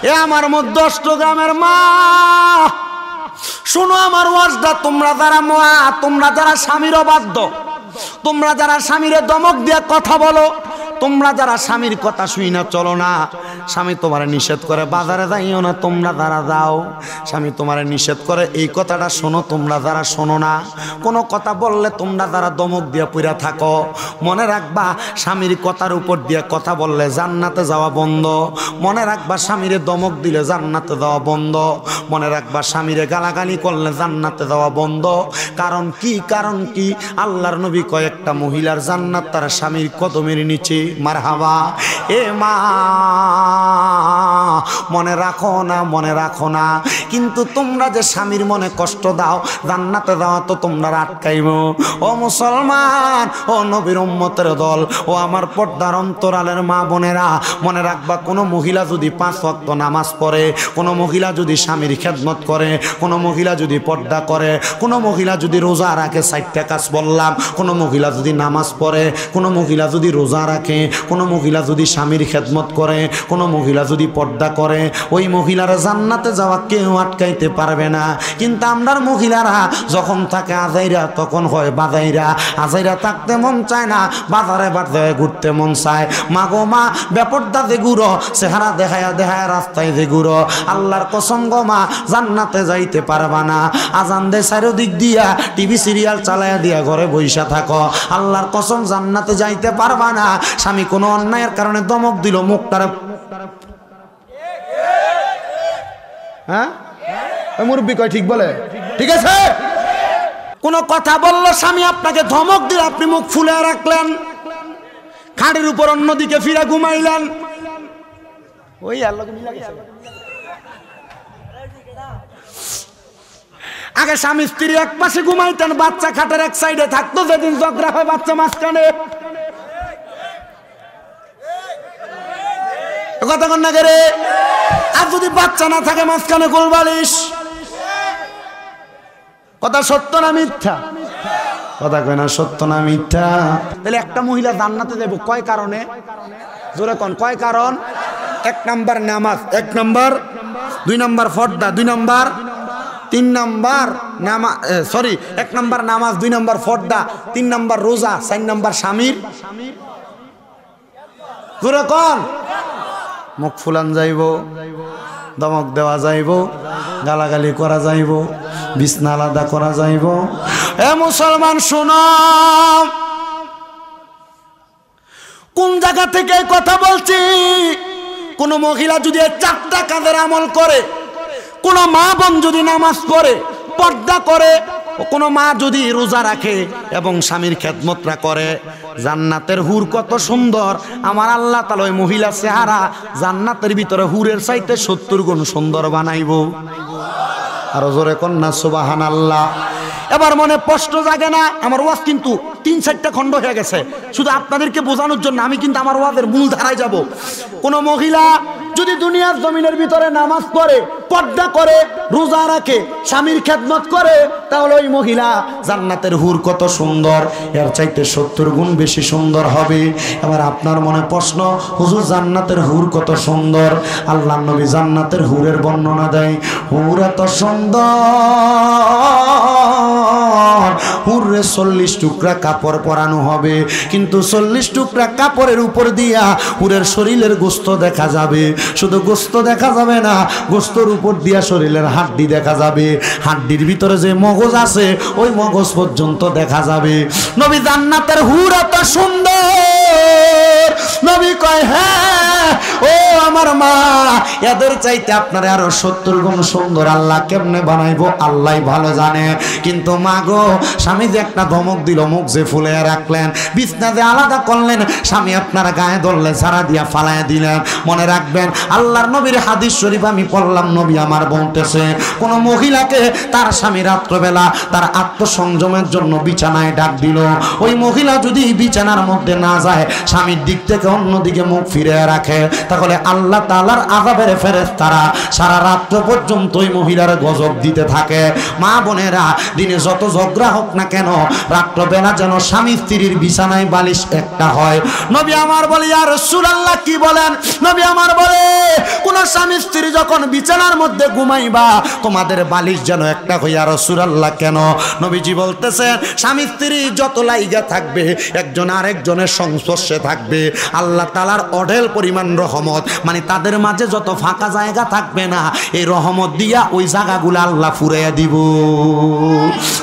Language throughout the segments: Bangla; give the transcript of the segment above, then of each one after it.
এ আমার মধ্য অষ্টগ্রামের মা, শোনো আমার ওয়াজটা। তোমরা যারা মা, তোমরা যারা স্বামীর অবাধ্য, তোমরা যারা স্বামীর দমক দিয়ে কথা বলো, তোমরা যারা স্বামীর কথা শুই না চলো না, স্বামী তোমার নিষেধ করে বাজারে যাইও না, তোমরা যারা যাও, স্বামী তোমার নিষেধ করে এই কথাটা শোনো, তোমরা যারা শোনো না, কোনো কথা বললে তোমরা যারা দমক দিয়ে পুরা থাকো, মনে রাখবা স্বামীর কথার উপর দিয়ে কথা বললে জান্নাতে যাওয়া বন্ধ। মনে রাখবা স্বামীরে দমক দিলে জান্নাতে যাওয়া বন্ধ। মনে রাখবা স্বামীরে গালাগালি করলে জান্নাতে যাওয়া বন্ধ। কারণ কি? কারণ কি? আল্লাহর নবী কয়েকটা মহিলার জান্নাত তার স্বামীর কদমের নিচে। মারহাবা। এ মা, মনে রাখো না, মনে রাখো না। কিন্তু তোমরা যে স্বামীর মনে কষ্ট দাও, জান্নাতে যাওয়া তো তোমরা আটকাইব। ও মুসলমান, ও নবীর উম্মতের দল, ও আমার পর্দার অন্তরালের মা বোনেরা, মনে রাখবা কোনো মহিলা যদি 5 ওয়াক্ত নামাজ পড়ে, কোনো মহিলা যদি স্বামীর খেদমত করে, কোনো মহিলা যদি পর্দা করে, কোনো মহিলা যদি রোজা রাখে, 4টা কাজ বললাম, কোনো মহিলা যদি নামাজ পড়ে, কোনো মহিলা যদি রোজা রাখে, কোনো মহিলা যদি স্বামীর খেদমত করে, কোনো মহিলা যদি পর্দা করে, ওই মহিলারা জান্নাতে যাওয়া কেউ আটকাইতে পারবে না। কিন্তু আমরার মহিলারা যখন থাকে আজাইরা, তখন হয় বাজাইরা। আজাইরা থাকতে মন চায় না, বাজারে বাজারে ঘুরতে মন চায়। মা গো মা, বেপর্দা যে ঘুরো, চেহারা দেখায়া দেখায় রাস্তায় যে ঘুরো, আল্লাহর কসম গো মা, জান্নাতে যাইতে পারবা না। আজান দে চারিদিক দিয়া, টিভি সিরিয়াল চালায়া দিয়া ঘরে বইসা থাকো, আল্লাহর কসম জান্নাতে যাইতে পারবা না। স্বামী কোনো অন্যায়ের কারণে দমক দিল, মুখটারে, হ্যাঁ মুরব্বী কয় ঠিক বলে, ঠিক আছে? কোনো কথা বললো, স্বামী আপনাকে ধমক দিল, আপনি মুখ ফুলে রাখলেন, খাড়ির উপর অন্যদিকে ফিরে ঘুমাইলেন, ওই আল্লাহ। আগে স্বামী স্ত্রী এক পাশে ঘুমাইতেন, বাচ্চা খাটের এক সাইডে থাকতো, যেদিন ঝগড়া হয় বাচ্চা মাঝখানে। কথা কন না করে। আর যদি বাচ্চা না থাকে মাঝখানে গোলবালিশ, কথা সত্য না মিথ্যা? কথা কয় না, সত্য না মিথ্যা? তাহলে একটা মহিলা জান্নাতে দেব কয় কারণে? জোরে কোন, কয় কারণ? 1 নাম্বার নামাজ, 1 নাম্বার, 2 নাম্বার পর্দা, 2 নাম্বার, 3 নাম্বার নামাজ, 1 নাম্বার নামাজ, 2 নাম্বার পর্দা, 3 নাম্বার রোজা, 4 নাম্বার স্বামীর। জোরে কোন। মুখ ফুলান যাইব, দমক দেওয়া যাইব, গালাগালি করা যাইব, বিছনা আলাদা করা যাইব। এ মুসলমান শোনো, কোন জায়গা থেকে কথা বলছি? কোন মহিলা যদি 4টা কাজের আমল করে, কোন মা বোন যদি নামাজ পড়ে, পর্দা করে, কোন মা যদি রোজা রাখে এবং স্বামীর খেদমতরা করে, জান্নাতের হুর কত সুন্দর। আমার আল্লাহ তাআলা ওই মহিলা চেহারা জান্নাতের ভিতরে হুরের চাইতে 70 গুণ সুন্দর বানাইব। আরো জোরে কন্যা সুবহানাল্লাহ। এবার মনে প্রশ্ন জাগে না? আমার ওয়াজ কিন্তু 3-4টা খণ্ড হয়ে গেছে, শুধু আপনাদেরকে বোঝানোর জন্য আমি কিন্তু আমার ওয়াজের মূল ধারায় যাব। কোন মহিলা যদি দুনিয়ার জমিনের ভিতরে নামাজ পড়ে, পর্দা করে, রোজা রাখে, স্বামীর খেদমত করে, তাহলে ওই মহিলা জান্নাতের হুর কত সুন্দর, এর চাইতে 70 গুণ বেশি সুন্দর হবে। এবার আপনার মনে প্রশ্ন, হুজুর জান্নাতের হুর কত সুন্দর? আল্লাহর নবী জান্নাতের হুরের বর্ণনা দেয়, হুর এত সুন্দর, হুরে 40 টুকরা কাপড় পরানো হবে, কিন্তু 40 টুকরা কাপড়ের উপর দিয়া হুরের শরীরের গোস্ত দেখা যাবে। শুধু গোস্ত দেখা যাবে না, গোস্তর উপর দিয়া শরীরের হাড্ডি দেখা যাবে, হাড্ডির ভিতরে যে মগজ আছে ওই মগজ পর্যন্ত দেখা যাবে। নবী জান্নাতের হুর এত সুন্দর, নবী কয় হ্যাঁ ও আমার মা, এদের চাইতে আপনারা আরো 70 গুণ সুন্দর। আল্লাহ কেমনে বানাইবো আল্লাহই ভালো জানে। কিন্তু মা গো, স্বামী যে একটা ধমক দিল, মুখ যে ফুলে রাখলেন, বিছনা যে আলাদা করলেন, স্বামী আপনার গায়ে ধরলে ছাড়া দিয়া ফালায় দিলেন, মনে রাখবেন আল্লাহর নবীর হাদিস শরীফ আমি পড়লাম, নবী আমার বলতেছে, কোন মহিলাকে তার স্বামী রাত্রবেলা তার আত্মসংযমের জন্য বিছানায় ডাক দিল, ওই মহিলা যদি বিছানার মধ্যে না যায়, স্বামীর দিক থেকে অন্যদিকে মুখ ফিরে রাখে, তাহলে আল্লাহ তাআলার আযাবের রহমতের ফেরেশতারা সারা রাত পর্যন্ত ওই মহিলার গজব দিতে থাকে। মা বোনেরা, দিনে যত ঝগড়া হোক না কেন, রাত্রবেলা যেন স্বামী স্ত্রীর বিছানায় বালিশ একটা হয়। নবী আমার বলে, ইয়া রাসূলুল্লাহ কি বলেন? নবী আমার বলে, কোন স্বামী স্ত্রী যখন বিছানার মধ্যে ঘুমাইবা তোমাদের বালিশ যেন একটা হয়। ইয়া রাসূলুল্লাহ কেন? নবীজি বলতেছেন, স্বামী স্ত্রী যত লাইগা থাকবে, একজন আরেকজনের সংস্পর্শে থাকবে, আল্লাহ তাআলার অঢেল পরিমাণ রহমত, মানে তাদের মাঝে যত ফাঁকা জায়গা থাকবে না, এই রহমত দিয়া ওই জায়গাগুলো আল্লাহ ফুরাইয়া দিব।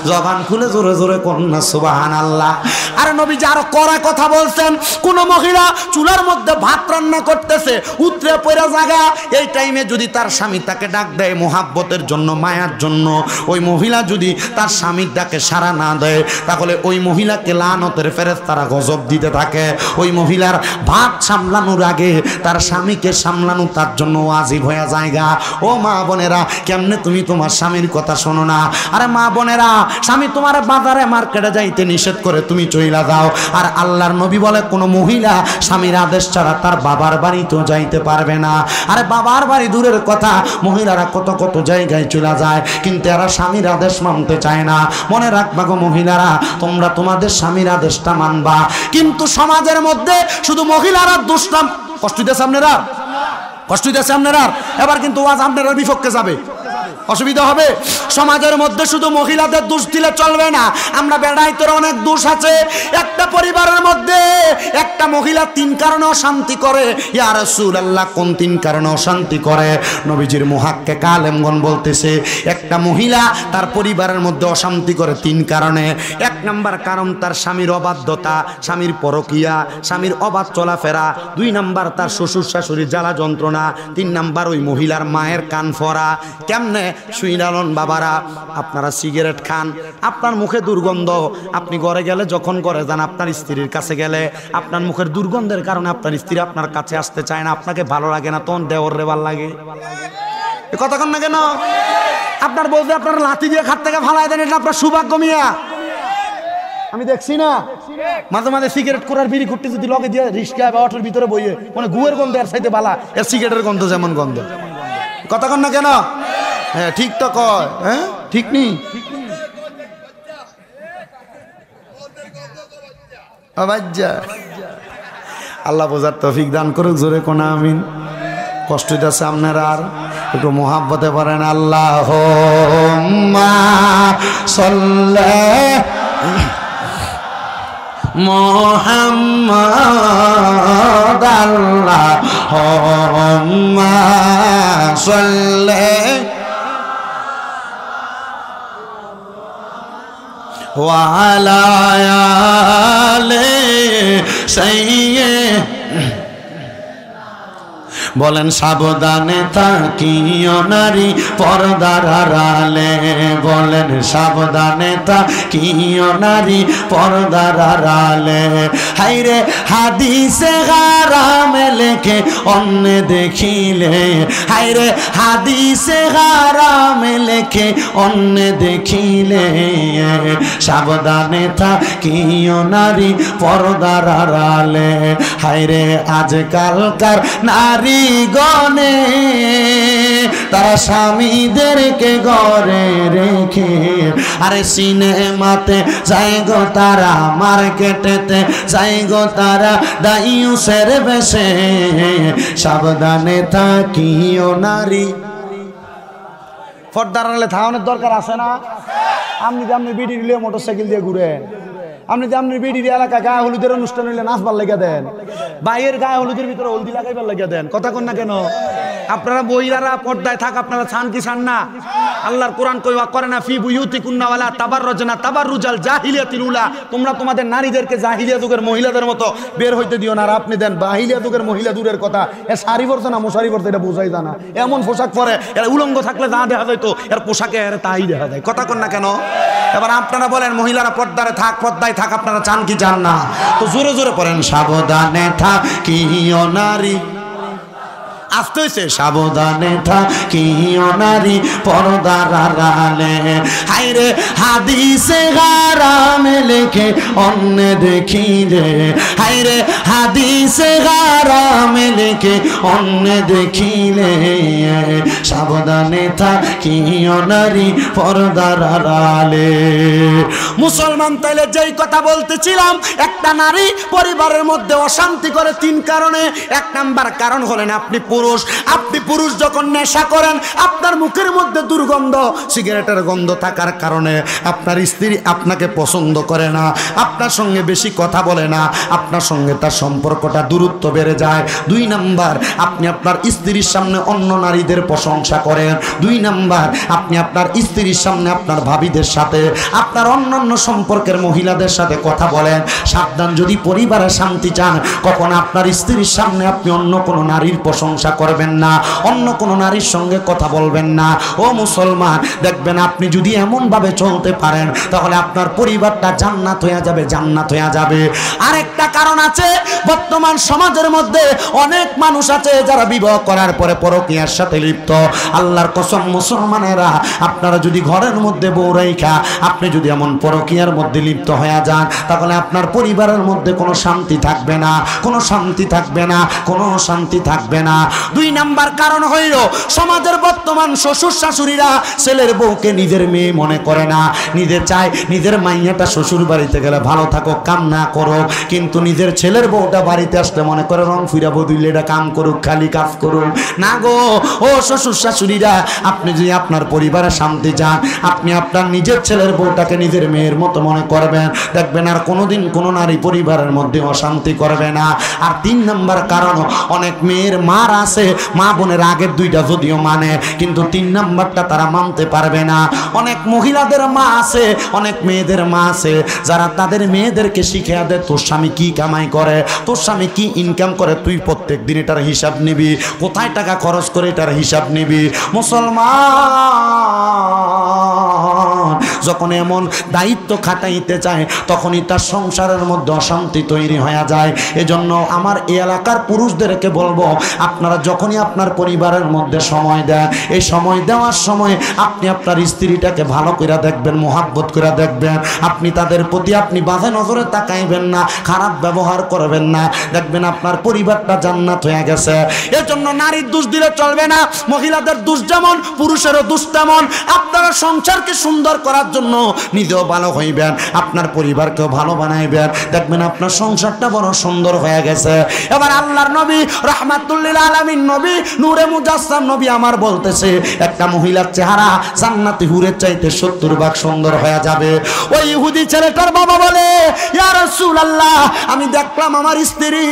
জবান খুলে জোরে জোরে কন্যা সুবহানাল্লাহ। আর নবীজি আরো কড়া কথা বলছেন, কোন মহিলা চুলার মধ্যে ভাত রান্না করতেছে, উতরে পড়া জায়গা, এই টাইমে যদি তার স্বামী তাকে ডাক দেয় মোহাব্বতের জন্য, মায়ার জন্য, ওই মহিলা যদি তার স্বামীর ডাকে সাড়া না দেয়, তাহলে ওই মহিলাকে লানতের ফেরেশতারা গজব দিতে থাকে। ওই মহিলার ভাত সামলানোর আগে তার স্বামীকে সামলানো তার জন্য ওয়াজিব হয়ে জায়গা। ও মা বোনেরা, কেমনে তুমি তোমার স্বামীর কথা শোনো না? আরে মা বোনেরা, স্বামী তোমার বাজারে মার্কেটে যাইতে নিষেধ করে তুমি চইলা যাও, আর আল্লাহর নবী বলে কোন মহিলা স্বামীর আদেশ ছাড়া তার বাবার বাড়িতেও যাইতে পারবে না। আরে বাবার বাড়ি দূরের কথা, মহিলারা কত কত জায়গায় চলে যায়, কিন্তু এরা স্বামীর আদেশ মানতে চায় না। মনে রাখবা গো মহিলারা, তোমরা তোমাদের স্বামীর আদেশটা মানবা, কিন্তু সমাজের মধ্যে শুধু মহিলারা দুষ্টাম। কষ্ট দিতেছে আপনারা, কষ্ট দিতেছে আপনারা, এবার কিন্তু ওয়াজ আপনারা বিপক্ষে যাবে, অসুবিধা হবে। সমাজের মধ্যে শুধু মহিলাদের দোষ দিলে চলবে না, আমরা বেড়াইতে অনেক দোষ আছে। একটা পরিবারের মধ্যে একটা মহিলা 3 কারণে অশান্তি করে। ইয়া রাসূলুল্লাহ, কোন 3 কারণে অশান্তি করে? নবীজির মুহাক্কিক আলেমগণ বলতেছে, একটা মহিলা তার পরিবারের মধ্যে অশান্তি করে 3 কারণে। 1 নাম্বার কারণ তার স্বামীর অবাধ্যতা, স্বামীর পরকিয়া, স্বামীর অবাধ চলাফেরা। 2 নাম্বার তার শ্বশুর শাশুড়ির জ্বালা যন্ত্রণা। 3 নাম্বার ওই মহিলার মায়ের কান ফরা। কেমনে শুইলালন বাবারা, আপনারা সিগারেট খান, আপনার মুখে দুর্গন্ধ, আপনি ঘরে গেলে যখন ঘরে যান, আপনার স্ত্রীর কাছে গেলে আপনার মুখের দুর্গন্ধের কারণে আপনার স্ত্রী আপনার কাছে আসতে চায় না, আপনাকে ভালো লাগে না, তখন দেওর রে ভাল লাগে। কথা কন না কেন? আপনার বলতে আপনার লাথি দিয়ে খাট থেকে ফালাই দেন, এটা আপনার সৌভাগ্য মিয়া। আমি দেখছি না মাঝে মাঝে সিগারেট করার বিড়ি করতে যদি লগে দিয়ে রিক্সা বা অটোর ভিতরে বইয়ে, মানে গুয়ের গন্ধ এর সাইতে বালা, এর সিগারেটের গন্ধ যেমন গন্ধ। কথা কন না কেন? হ্যাঁ ঠিক তো কয়, হ্যাঁ ঠিক নেই। আল্লাহ বোঝার তৌফিক দান করুক, জোরে কোন আমিন। কষ্ট হইতেছে আপনারা, আর একটু মোহাব্বতে পারেন। আল্লাহুম্মা সাল্লি মুহাম্মাদ, আল্লাহুম্মা সাল্লি ওয়া আলা আলি সাইয়্যিদ। বলেন সাবধানে থাকিও নারী পর্দার আড়ালে, বলেন সাবধানে থাকিও নারী পর্দার আড়ালে। হাইরে হাদিসে হারামে লেখে অন্য দেখিলে, হাইরে হাদিসে হারামে লেখে অন্য দেখিলে। সাবধানে থাকিও নারী পর্দার আড়ালে। হাইরে আজকালকার নারী গনে তারা স্বামীদেরকে ঘরে রেখে, আরে সিনেমাতে যাই গো তারা, মার্কেটেতে যাই গো তারা, দাইউসের বেশে। সাবধানে থাকিও নারী পর্দার আড়ালে থাকানোর দরকার আছে না? আপনি যে আপনি বিডি নিলে মোটরসাইকেল দিয়ে ঘুরেন, আপনি যে আপনি বিডির এলাকা গায়ে হলুদের অনুষ্ঠান হইলে নাচবার লেগে দেন, বাইরের গায়ে হলুদের ভিতরে হলদি লাগাইবার লেগে দেন। কথা কন না কেন? আপনারা বইরারা পর্দায় থাক, আপনারা চান কি চান না? আল্লাহর কোরআন কইবা করে না, ফি বুয়ুতিকুন্না ওয়ালা তাবাররুজনা তাবাররুজাল জাহিলিয়াতিল উলা, তোমরা তোমাদের নারীদেরকে জাহিলিয়া যুগের মহিলাদের মতো বের হইতে দিও না। আর আপনি দেন জাহিলিয়া যুগের মহিলা দূরের কথা, এ শাড়ি পরছে না মশারি পরছে এটা বোঝাই জানা, এমন পোশাক পরে এর উলঙ্গ থাকলে যা দেখা যাইতো এর পোশাকে এর তাই দেখা যায়। কথা কন না কেন? এবার আপনারা বলেন মহিলারা পর্দায় থাক, পর্দায় থাক, আপনারা চান কি চান না? তো জোরে জোরে পড়েন সাবধানে থাকিও নারী। আসতে হয়েছে সাবধানে থাকিও নারী পর্দার আড়ালে। হায়রে হাদিসে হারামে লেখে অন্য দেখিলে, হায়রে হাদিসে হারামে লেখে অন্য দেখিলে, সাবধানে থাকিও নারী পর্দার আড়ালে। মুসলমান তাইলে যেই কথা বলতেছিলাম, একটা নারী পরিবারের মধ্যে অশান্তি করে তিন কারণে। এক নাম্বার কারণ হলেন আপনি পুরুষ। আপনি পুরুষ যখন নেশা করেন, আপনার মুখের মধ্যে দুর্গন্ধ, সিগারেটের গন্ধ থাকার কারণে আপনার স্ত্রী আপনাকে পছন্দ করে না, আপনার সঙ্গে বেশি কথা বলে না, আপনার সঙ্গে তার সম্পর্কটা দূরত্ব বেড়ে যায়। দুই নাম্বার, আপনি আপনার স্ত্রীর সামনে অন্য নারীদের প্রশংসা করেন। দুই নাম্বার, আপনি আপনার স্ত্রীর সামনে আপনার ভাবিদের সাথে, আপনার অন্যান্য সম্পর্কের মহিলাদের সাথে কথা বলেন। সাবধান, যদি পরিবারে শান্তি চান, কখন আপনার স্ত্রীর সামনে আপনি অন্য কোনো নারীর প্রশংসা করবেন না, অন্য কোনো নারীর সঙ্গে কথা বলবেন না। ও মুসলমান, দেখবেন আপনি যদি এমনভাবে চলতে পারেন, তাহলে আপনার পরিবারটা জান্নাত হয়ে যাবে, জান্নাত হয়ে যাবে। আরেকটা কারণ আছে, বর্তমান সমাজের মধ্যে অনেক মানুষ আছে যারা বিবাহ করার পরে পরকীয়ার সাথে লিপ্ত। আল্লাহর কসম মুসলমানেরা, আপনারা যদি ঘরের মধ্যে বউ রাইখা আপনি যদি এমন পরকীয়ার মধ্যে লিপ্ত হয়ে যান, তাহলে আপনার পরিবারের মধ্যে কোনো শান্তি থাকবে না, কোনো শান্তি থাকবে না, কোনো শান্তি থাকবে না। দুই নাম্বার কারণ হইল, সমাজের বর্তমান শ্বশুর শাশুড়িরা ছেলের বউকে নিজের মেয়ে মনে করে না। নিজে চায় নিজের মাইয়াটা শ্বশুর বাড়িতে গেলে ভালো থাকুক, কাম না করো, কিন্তু নিজের ছেলের বউটা বাড়িতে আসলে মনে করে রং ফিরা বদলে এটা কাম করুক, খালি কাজ করুক না গো। ও শ্বশুর শাশুড়িরা, আপনি যদি আপনার পরিবারে শান্তি চান, আপনি আপনার নিজের ছেলের বউটাকে নিজের মেয়ের মতো মনে করবেন, দেখবেন আর কোনোদিন কোনো নারী পরিবারের মধ্যে অশান্তি করবে না। আর তিন নাম্বার কারণ, অনেক মেয়ের মার আছে, মা বোনের আগের দুইটা যদিও মানে, কিন্তু তিন নাম্বারটা তারা মানতে পারবে না। অনেক মহিলাদের মা আছে, অনেক মেয়েদের মা আছে, যারা তাদের মেয়েদেরকে শিখিয়ে দেয়, তোর স্বামী কি কামাই করে, তোর স্বামী কি ইনকাম করে, তুই প্রত্যেক দিন এটার হিসাব নিবি, কোথায় টাকা খরচ করে এটার হিসাব নিবি। মুসলমান যখন এমন দায়িত্ব খাটাইতে চায়, তখনই তার সংসারের মধ্যে অশান্তি তৈরি হয়ে যায়। এজন্য আমার এই এলাকার পুরুষদেরকে বলবো, আপনারা যখনই আপনার পরিবারের মধ্যে সময় দেন, এই সময় দেওয়ার সময় আপনি আপনার স্ত্রীটাকে ভালো করে দেখবেন, মোহাব্বত করে দেখবেন। আপনি তাদের প্রতি আপনি বাজে নজরে তাকাইবেন না, খারাপ ব্যবহার করবেন না, দেখবেন আপনার পরিবারটা জান্নাত হয়ে গেছে। এজন্য নারীর দোষ দিলে চলবে না, মহিলাদের দোষ যেমন পুরুষেরও দোষ তেমন। আপনারা সংসারকে সুন্দর করার জন্য নিজেও ভালো হইবেন, আপনার পরিবারকেও ভালো বানাইবেন, দেখবেন আপনার সংসারটা বড় সুন্দর হয়ে গেছে। এবার আল্লাহর নবী রাহমাতুল্লিল আলামিন নবী নূরে মুজাসসাম নবী আমার বলতেছে, একটা মহিলার চেহারা জান্নাতি হুরের চাইতে 70 ভাগ সুন্দর হয়ে যাবে। ওই ইহুদি ছেলেটার বাবা বলে, ইয়া রাসূলুল্লাহ, আমি দেখলাম আমার স্ত্রী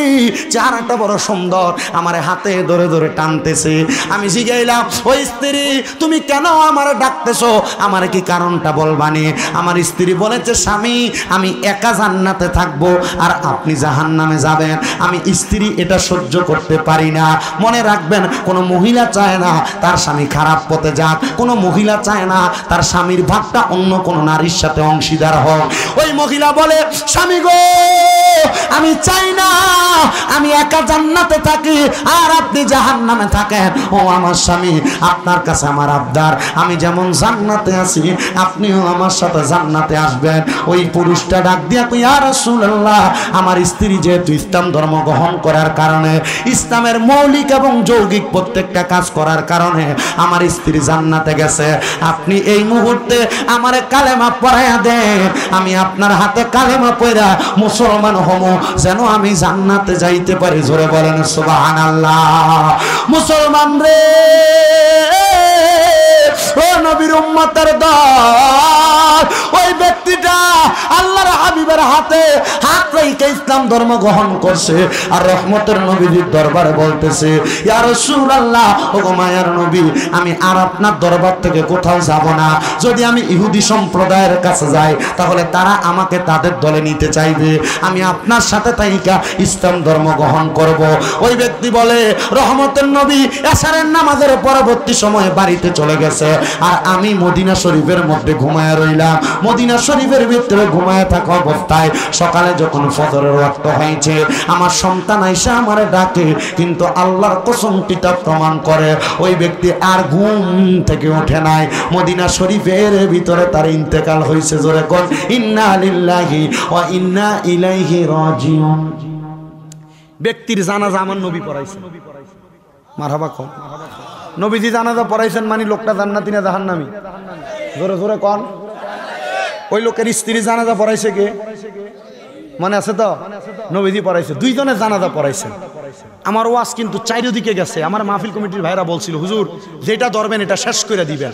চেহারাটা বড় সুন্দর, আমার হাতে ধরে ধরে টানতেছে। আমি জিজ্ঞাইলাম, ওই স্ত্রী তুমি কেন আমার ডাকতেছো, আমার কি কারণটা বলবানি? আমার স্ত্রী বলেছে, স্বামী আমি একা জান্নাতে থাকবো আর আপনি জাহান্নামে যাবেন, আমি স্ত্রী এটা সহ্য করতে পারি না। মনে রাখবেন, কোনো মহিলা চায় না তার স্বামী খারাপ পথে যাক, কোনো মহিলা চায় না তার স্বামীর ভাগটা অন্য কোনো নারীর সাথে অংশীদার হোক। ওই মহিলা বলে, স্বামী গো, আমি চাই না আমি একা জান্নাতে থাকি আর আপনি জাহান্নামে থাকেন। ও আমার স্বামী, আপনার কাছে আমার আবদার, আমি যেমন জান্নাতে আছি আপনিও আমার সাথে জান্নাতে আসবেন। ওই পুরুষটা ডাক দিয়া কই, ইয়া রাসূলুল্লাহ, আমার স্ত্রী যেহেতু ইসলাম ধর্ম গ্রহণ করার কারণে, ইসলামের মৌলিক এবং যৌগিক প্রত্যেকটা কাজ করার কারণে আমার স্ত্রী জান্নাতে গেছে, আপনি এই মুহূর্তে আমারে কালেমা পড়াইয়া দেন, আমি আপনার হাতে কালেমা পড়া মুসলমান হমো, যেন আমি জান্নাতে যাইতে পারি। জোরে বলেন সুবহানাল্লাহ। মুসলমান রে, ও নবীর উম্মতের দল, ওই ব্যক্তিটা আল্লাহর হাবিবের হাতে হাত রেখে ইসলাম ধর্ম গ্রহণ করছে আর রহমতের নবীর দরবারে বলতেছে, ইয়া রাসূলুল্লাহ, ওগো মায়ার নবী, আমি আর আপনার দরবার থেকে কোথাও যাব না। যদি আমি ইহুদি সম্প্রদায়ের কাছে যাই, তাহলে তারা আমাকে তাদের দলে নিতে চাইবে, আমি আপনার সাথে তাইকা ইসলাম ধর্ম গ্রহণ করব। ওই ব্যক্তি বলে, রহমতের নবী এশারের নামাজের পরবর্তী সময়ে বাড়িতে চলে গেছে আর আমি মদিনা শরীফের মধ্যে ঘুমায় রইলাম। মদিনা শরীফের ভিতরে ঘুমায় থাকা অবস্থায় সকালে যখন ফজরের ওয়াক্ত হয়েছে আমার সন্তান আইসা আমারে ডাকে, কিন্তু আল্লাহর কসমটিটা প্রমাণ করে ওই ব্যক্তি আর ঘুম থেকে ওঠে নাই। মদিনা শরীফের ভিতরে তার ইন্তেকাল হয়েছে। জোরে কোন ইন্না লিল্লাহি ওয়া ইন্না ইলাইহি রাজিউন। ব্যক্তির জানাজা আমার নবী পড়াইছে। মারহাবা কোন নবীজি জানাজা পড়াইছেন মানে লোকটা জান্নাতি না জাহান্নামী? জোরে জোরে কোন। ওই লোকের স্ত্রী জানাজা পড়াইছে কে মনে আছে তো? নবীজি পড়াইছে। দুইজনে জানাজা পড়াইছেন। আমার ওয়াজ কিন্তু চারিদিকে গেছে। আমার মাহফিল কমিটির ভাইরা বলছিল হুজুর যেটা ধরবেন এটা শেষ করে দিবেন।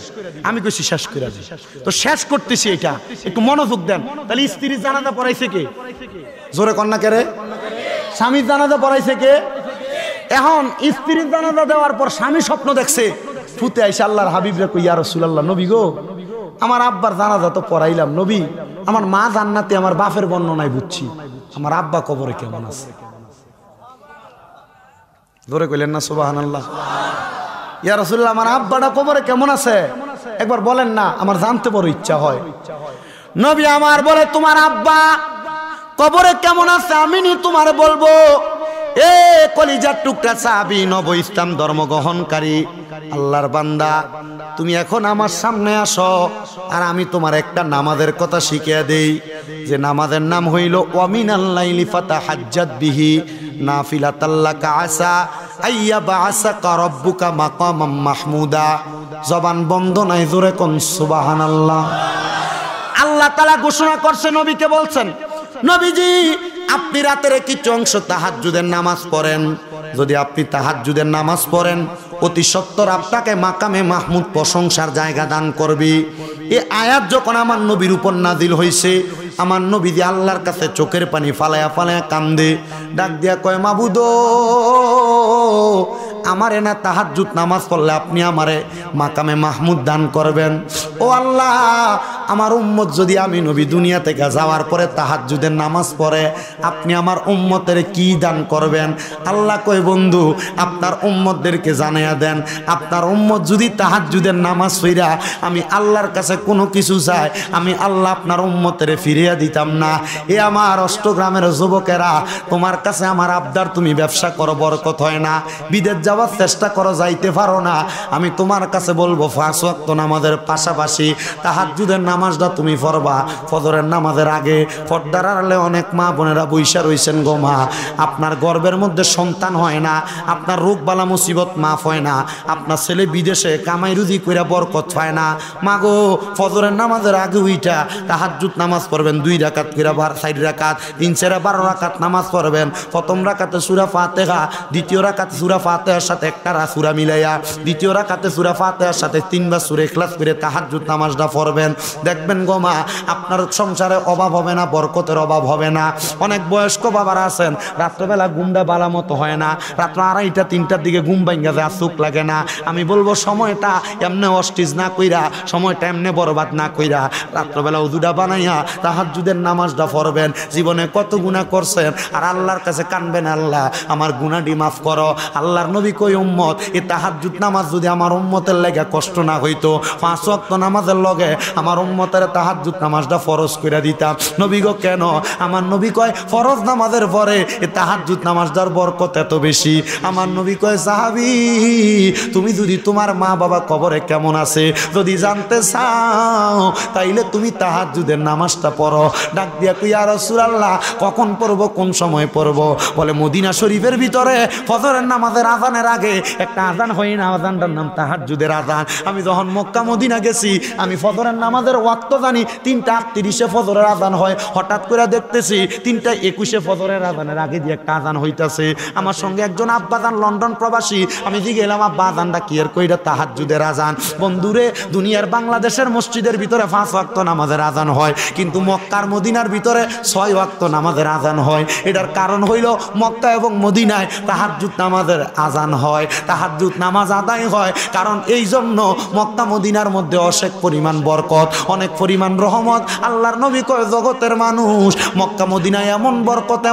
আমি কইছি শেষ করে দিই, তো শেষ করতেছি, এটা একটু মনোযোগ দেন। তাহলে স্ত্রী জানাজা পড়াইছে কে? জোরে কন্যা কে রে? স্বামীর জানাজা পড়াইছে কে? এখন স্ত্রীর জানাজা দেওয়ার পর স্বামী স্বপ্ন দেখছে, ফুতে আইসা আল্লাহর হাবিব রে কই ইয়া রাসূলুল্লাহ, নবী গো আমার আব্বার জানাজা তো পড়াইলাম, নবী আমার মা জান্নাতে, আমার বাপের বর্ণনায় বুঝছি, আমার আব্বা কবরে কেমন আছে? ধরে কইলেন না সুবহানাল্লাহ? ইয়া রাসূলুল্লাহ আমার আব্বাটা কবরে কেমন আছে একবার বলেন না, আমার জানতে বড় ইচ্ছা হয়। নবী আমার বলে তোমার আব্বা কবরে কেমন আছে আমি নি তোমার বলবো। এ কলিজার টুকরা সাহাবী, নব ইসলাম ধর্ম গ্রহণকারী আল্লাহর বান্দা, তুমি এখন আমার সামনে আসো আর আমি তোমার একটা নামাজের কথা শিখিয়ে দেই, যে নামাজের নাম হইল ওয়ামিনাল লাইলি ফাতাহাজ্জাত বিহি নাফিলাতাল্লাকা আসা আইয়া বাআসাকা রাব্বুকা মাকামাম মাহমুদা। জবান বন্ধ নাই, জোরে কোন সুবহানাল্লাহ। আল্লাহ তাআলা ঘোষণা করছে, নবীকে বলছেন নবীজি আপনি রাতের কিছু অংশ তাহাজ্জুদের নামাজ পড়েন, যদি আপনি তাহাজ্জুদের নামাজ পড়েন অতি সত্বর আপনাকে মাকামে মাহমুদ প্রশংসার জায়গা দান করবি। এই আয়াত যখন আমার নবীর উপর নাজিল হয়েছে, আমার নবী যে আল্লাহর কাছে চোখের পানি ফালায়া ফালায়া কান্দে, ডাক দিয়া কয় মাবুদ আমারে না তাহাজ্জুদ নামাজ পড়লে আপনি আমারে মাকামে মাহমুদ দান করবেন। ও আল্লাহ আমার উম্মত যদি আমি নবী দুনিয়া থেকে যাওয়ার পরে তাহাজ্জুদের নামাজ পড়ে আপনি আমার উম্মতের কি দান করবেন? আল্লাহ কয় বন্ধু আপনার উম্মতদেরকে জানাইয়া দেন, আপনার উম্মত যদি তাহাজ্জুদের নামাজ পড়া আমি আল্লাহর কাছে কোনো কিছু চাই, আমি আল্লাহ আপনার উম্মতের ফিরিয়ে দিতাম না। এ আমার অষ্টগ্রামের যুবকেরা, তোমার কাছে আমার আবদার, তুমি ব্যবসা করো বরকত হয় না, বিদেশ যাওয়ার চেষ্টা করো যাইতে পারো না, আমি তোমার কাছে বলবো 5 ওয়াক্ত নামাজের পাশাপাশি তাহাজ্জুদের নামাজটা তুমি পড়বা। ফজরের নামাজের আগে পর্দার আড়ালে অনেক মা বোনেরা বৈশা রইছেন গো মা, আপনার গর্ভের মধ্যে সন্তান হয় না, আপনার রোগ বালা মুসিবত মাফ হয় না, আপনার ছেলে বিদেশে কামাই রুজি কইরা বরকত পায় না, মা গো ফজরের নামাজের আগে উইটা তাহাজ্জুদ নামাজ পড়বেন 2 রাকাত কইরা 4 রাকাত 3 4 12 রাকাত নামাজ পড়বেন। প্রথম রাকাতে সূরা ফাতিহা, দ্বিতীয় রাকাতে সূরা ফাতিহার সাথে একটা সূরা মিলাইয়া, দ্বিতীয় রাকাতে সূরা ফাতিহার সাথে 3 বার সূরা ইখলাস করে তাহাজ্জুদ নামাজটা পড়বেন। দেখবেন গো মা আপনার সংসারে অভাব হবে না, বরকতের অভাব হবে না। অনেক বয়স্ক বাবারা আছেন রাত্রবেলা ঘুমটা বালা মতো হয় না, রাত্র 2:30 3টার দিকে ঘুম ভাঙ্গা যায়, চোখ লাগে না। আমি বলবো সময়টা এমনি অস্টিজ না কইরা, সময়টা এমনি বরবাদ না কইরা রাত্রবেলা উজুটা বানাইয়া তাহাজ্জুদের নামাজটা পড়বেন। জীবনে কত গুনাহ করছেন আর আল্লাহর কাছে কানবেন, আল্লাহ আমার গুনাহটি মাফ করো। আল্লাহর নবী কই উম্মত এই তাহাজ্জুদ নামাজ যদি আমার উম্মতের লাগা কষ্ট না হইতো 5 ওয়াক্ত নামাজের লগে আমার উম্মতের তাহাজ্জুদ নামাজটা ফরজ কইরা দিতাম। নবী গো কেন? আমার নবী কয় ফরজ নামাজের পরে এই তাহাজ্জুদ নামাজটার বরকত এত বেশি। আমার নবী কয় সাহাবী তুমি যদি তোমার মা বাবা কবরে কেমন আছে যদি জানতে চাও তাইলে তুমি তাহাজ্জুদের নামাজটা পড়ো। ডাক দিয়া কই ইয়া রাসূলুল্লাহ কখন পড়বো, কোন সময় পড়বো? বলে মদিনা শরীফের ভিতরে ফজরের নামাজের আজানের আগে একটা আজান হয় না, আজানটার নাম তাহাজ্জুদের আজান। আমি যখন মক্কা মদিনা গেছি আমি ফজরের নামাজের ওয়াক্ত জানি 3:38 ফজরের আজান হয়, হঠাৎ করে দেখতেছি 3:21 ফজরের আজানের আগে দিয়ে একটা আজান হইতাছে। আমার সঙ্গে একজন আব্বাজান লন্ডন প্রবাসী, আমি গেলাম আব্বা আজানটা কি এর কইরা তাহাজ্জুদের আজান। বন্ধুরে দুনিয়ার বাংলাদেশের মসজিদের ভিতরে 5 ওয়াক্ত নামাজের আজান হয়, কিন্তু মক্কার মদিনার ভিতরে 6 ওয়াক্ত নামাজের আজান হয়। এটার কারণ হইল মক্কা এবং মদিনায় তাহাজ্জুদ নামাজের আজান হয়, তাহাজ্জুদ নামাজ আদায় হয়। কারণ এই জন্য মক্কা মদিনার মধ্যে অশেষ পরিমাণ বরকত, অনেক পরিমাণ রহমত। আল্লাহর নবী কয় জগতের মানুষ মক্কা মদিনায় এমন বরকত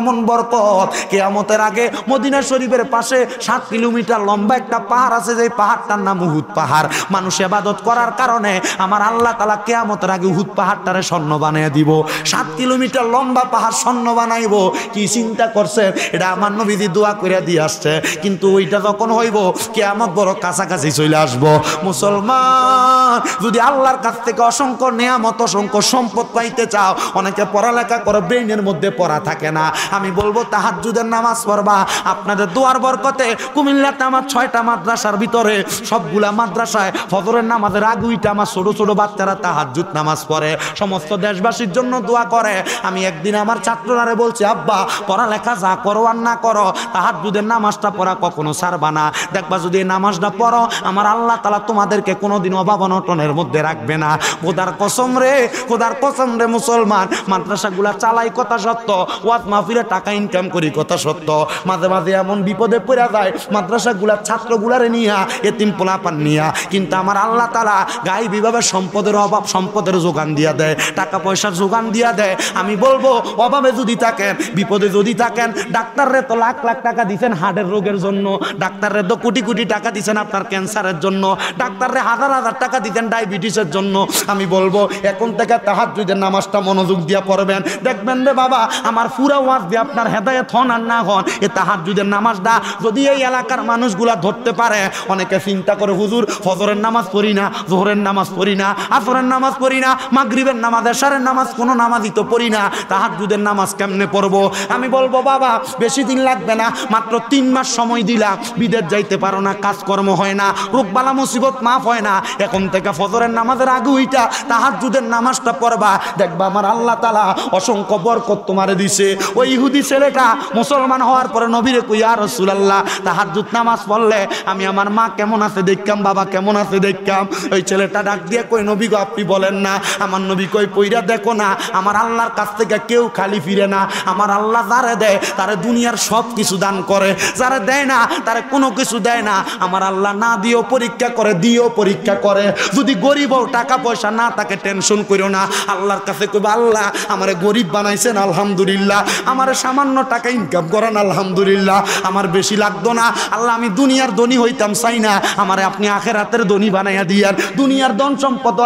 কিয়ামতের আগে মদিনা শরীফের পাশে 7 কিলোমিটার লম্বা একটা পাহাড় আছে, যে পাহাড়টার নাম উহুদ পাহাড়। মানুষ ইবাদত করার কারণে আমার আল্লাহ তাআলা কিয়ামতের আগে উহুদ পাহাড়টারে স্বর্ণ বানিয়ে দিব। 7 কিলোমিটার লম্বা পাহাড় স্বর্ণ বানাইব। কি চিন্তা করছেন? এটা আমার নবীজি দোয়া করে দিয়ে আসছে। কিন্তু ওইটা যখন হইব কিয়ামত বড় কাছাকাছি চলে আসবো। মুসলমান, যদি আল্লাহর কাছ থেকে অসংখ্য নিয়ামত অসংখ্য সম্পদ পাইতে চাও, অনেকে পড়ালেখা করে ব্রেইনের মধ্যে পড়া থাকে না, আমি বলবো তাহাজ্জুদের নামাজ পড়বা। আপনাদের দোয়ার বরকতে কুমিল্লাতে আমার 6টা মাদ্রাসার ভিতরে সবগুলা মাদ্রাসায় ফজরের নামাজের আগুইটা আমার ছোট ছোট বাচ্চারা তাহাজ্জুদ নামাজ পড়ে। সমস্ত দেশবাসীর জন্য দোয়া করে। আমি একদিন আমার ছাত্ররারে বলছি, আব্বা পড়ালেখা যা করো আর না করো, তাহাজ্জুদের নামাজটা পড়া কখনো ছাড়বা না। দেখবা যদি এই নামাজটা পড়ো, আমার আল্লাহ তাআলা তোমাদেরকে কোনোদিন অভাব অনটনের মধ্যে রাখবে না। খোদার কসম রে, খোদার কসম রে মুসলমান, মাদ্রাসাগুলা চালাই কথা সত্য, ওয়াজ মাহফিলে টাকা ইনকাম করি কথা সত্য। মাঝে মাঝে এমন বিপদে পড়া যায় মাদ্রাসাগুলার ছাত্রগুলারে নিয়া, এতিম পোলাপান নিয়া, কিন্তু আমার আল্লাহ তাআলা গায়বীভাবে সম্পদের অভাব সম্পদের যোগান দিয়া দেয়, টাকা পয়সার যোগান দিয়া দেয়। আমি বলবো অভাবে যদি থাকেন, বিপদে যদি থাকেন, ডাক্তাররে তো লাখ লাখ টাকা দিচ্ছেন হার্টের রোগের জন্য, ডাক্তাররে তো কোটি কোটি টাকা দিচ্ছেন আপনার ক্যান্সারের জন্য, ডাক্তাররে হাজার হাজার টাকা দিতেন ডায়াবেটিসের জন্য। আমি বলবো এখন থেকে তাহাজ্জুদের নামাজটা মনোযোগ দিয়া পড়বেন। দেখবেন রে বাবা, আমার পুরা ওয়াজ দিয়ে আপনার হেদায়েত হন আর না হন, এ তাহাজ্জুদের নামাজটা যদি এই এলাকার মানুষগুলা ধরতে পারে। অনেকে চিন্তা করে, হুজুর ফজরের নামাজ পড়ি না, যোহরের নামাজ পড়ি না, আসরের নামাজ পড়ি না, মাগরিবের নামাজ, এশারের নামাজ, কোনো নামাজই তো পড়ি না, তাহাজ্জুদের নামাজ কেমনে পড়বো? আমি বলবো বাবা, বেশি দিন লাগবে না, মাত্র 3 মাস সময় দিলাম। বিদেশ যাইতে পারো না, কাজকর্ম হয় না, রোগবালা মুসিবত মাফ হয় না, এখন থেকে ফজরের নামাজের আগে ওইটা তাহাজ্জুদের নামাজটা পড়বা। দেখবা আমার আল্লাহ তাআলা অসংখ্য বরকত তোমারে দিছে। ওই ইহুদি ছেলেটা মুসলমান হওয়ার পরে নবীরে কই, ইয়া রাসূলুল্লাহ তাহাজ্জুদ নামাজ পড়লে আমি আমার মা কেমন আছে দেখতাম, বাবা কেমন আছে দেখতাম। ওই ছেলেটা ডাক দিয়ে কই, নবী গো আপনি বলেন না। আমার নবী কই, পইরা দেখো না, আমার আল্লাহর কাছ থেকে কেউ খালি ফিরে না। আমার আল্লাহ যারে দেয় তারে দুনিয়ার সব কিছু দান করে, যারে দেয় না তারে কোনো কিছু দেয় না। আমার আল্লাহ না দিয়েও পরীক্ষা করে, দিয়েও পরীক্ষা করে। যদি গরিব হও, টাকা পয়সা না তাকে টেনশন করো না, আল্লাহর কাছে কইবা, আল্লাহ আমারে গরিব বানাইছেন আলহামদুলিল্লাহ, আমারে সামান্য টাকা ইনকাম করেন আলহামদুলিল্লাহ, আমার বেশি লাগতো না আল্লাহ, আমি দুনিয়ার ধনী হইতাম চাই না, আমারে আপনি আখিরাতের ধনী বানাইয়া দিয়ার। দুনিয়ার ধন সম্পদ